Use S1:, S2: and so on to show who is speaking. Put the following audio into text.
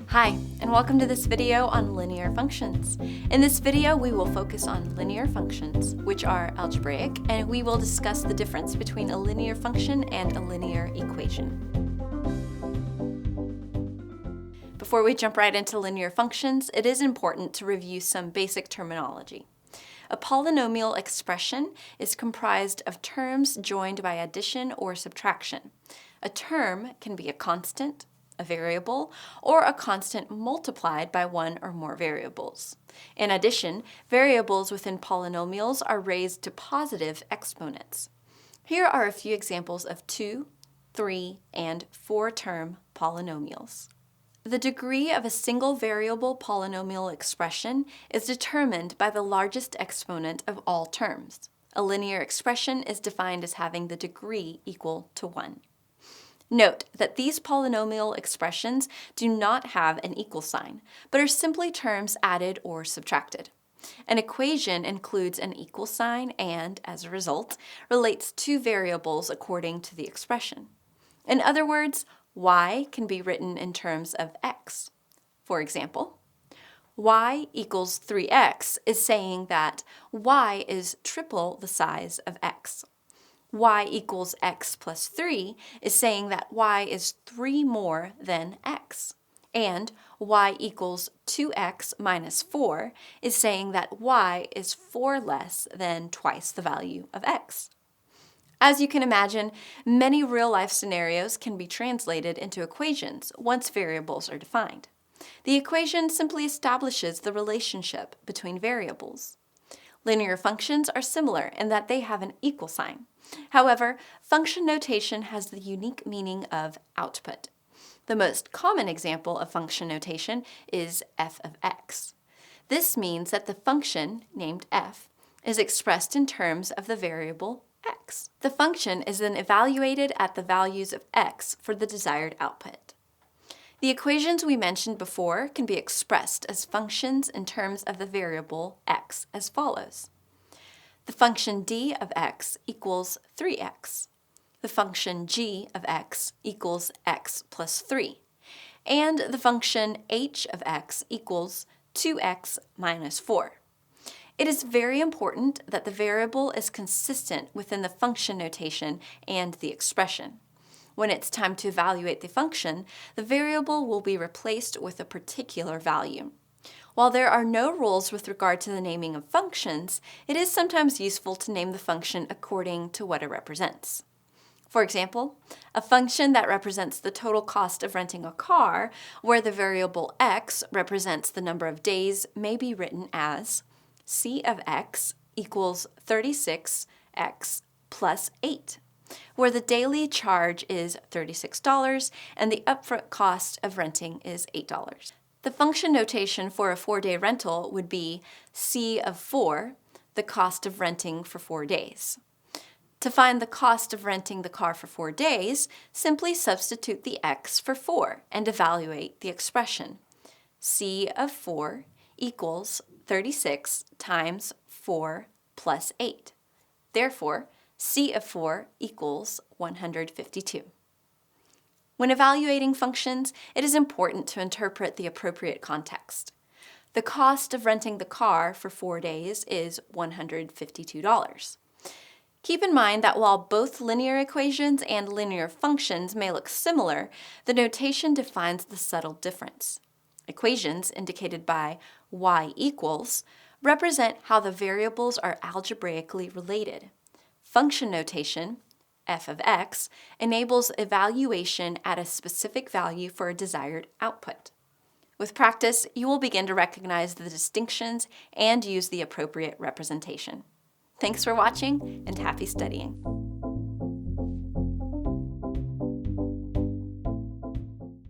S1: Hi, and welcome to this video on linear functions. In this video, we will focus on linear functions, which are algebraic, and we will discuss the difference between a linear function and a linear equation. Before we jump right into linear functions, it is important to review some basic terminology. A polynomial expression is comprised of terms joined by addition or subtraction. A term can be a constant, a variable, or a constant multiplied by one or more variables. In addition, variables within polynomials are raised to positive exponents. Here are a few examples of 2, 3, and 4-term polynomials. The degree of a single variable polynomial expression is determined by the largest exponent of all terms. A linear expression is defined as having the degree equal to 1. Note that these polynomial expressions do not have an equal sign, but are simply terms added or subtracted. An equation includes an equal sign and, as a result, relates two variables according to the expression. In other words, y can be written in terms of x. For example, y equals 3x is saying that y is triple the size of x. Y equals x plus 3 is saying that y is 3 more than x. And y equals 2x minus 4 is saying that y is 4 less than twice the value of x. As you can imagine, many real-life scenarios can be translated into equations once variables are defined. The equation simply establishes the relationship between variables. Linear functions are similar in that they have an equal sign. However, function notation has the unique meaning of output. The most common example of function notation is f of x. This means that the function, named f, is expressed in terms of the variable x. The function is then evaluated at the values of x for the desired output. The equations we mentioned before can be expressed as functions in terms of the variable x as follows. The function d of x equals 3x. The function g of x equals x plus 3. And the function h of x equals 2x minus 4. It is very important that the variable is consistent within the function notation and the expression. When it's time to evaluate the function, the variable will be replaced with a particular value. While there are no rules with regard to the naming of functions, it is sometimes useful to name the function according to what it represents. For example, a function that represents the total cost of renting a car, where the variable x represents the number of days, may be written as c of x equals 36x plus 8. Where the daily charge is $36 and the upfront cost of renting is $8. The function notation for a 4-day rental would be c of 4, the cost of renting for 4 days. To find the cost of renting the car for 4 days, simply substitute the x for 4 and evaluate the expression. c of 4 equals 36 times 4 plus 8. Therefore, c of 4 equals 152. When evaluating functions, it is important to interpret the appropriate context. The cost of renting the car for 4 days is $152. Keep in mind that while both linear equations and linear functions may look similar, the notation defines the subtle difference. Equations, indicated by y equals, represent how the variables are algebraically related. Function notation, f of x, enables evaluation at a specific value for a desired output. With practice, you will begin to recognize the distinctions and use the appropriate representation. Thanks for watching, and happy studying.